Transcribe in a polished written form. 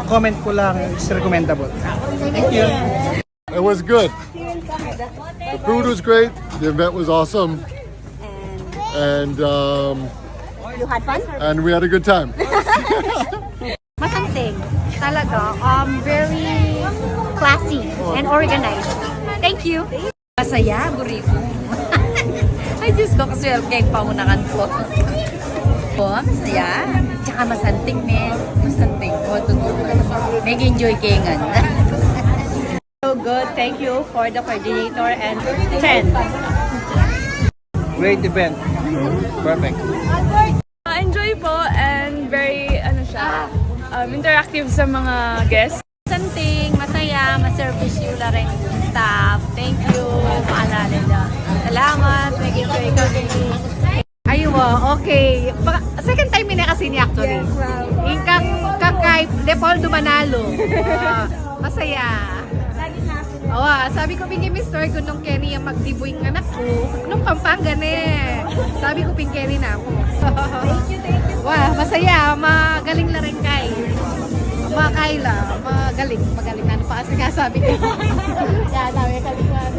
comment ko lang is recommendable. Thank you. It was good. The food was great. The event was awesome. And You had fun? and we had a good time. Masanting. Talaga. Very classy and organized. Thank you. Masaya, burrito. Ay, Diyos ko, kasi kay paunakan ko. Oh, masaya. Tsaka masanting, men. Masanting. Oh, tutunan. Nag-enjoy kayo nga. So good. Thank you for the coordinator and 10. Great event. Perfect. Enjoy po and very interactive sa mga guests. Masanting, masaya, ma-service yung rin staff. Thank you. Maalala na. Salamat. Nag-enjoy kami. Aywa, okay. Second time na kasi ni actually. Ingkang kakay, Leopoldo Manalo. Masaya. Sabi ko pingi Mr. ko nung Kenny yung magdiboy ng anak ko. Nung Pampanga sabi ko ping Kenny na ako. Thank you. Masaya. Magaling na rin kay. Mga Kayla. Magaling na. Ano pa kasi sabi ko. Kaya namin kalikuan.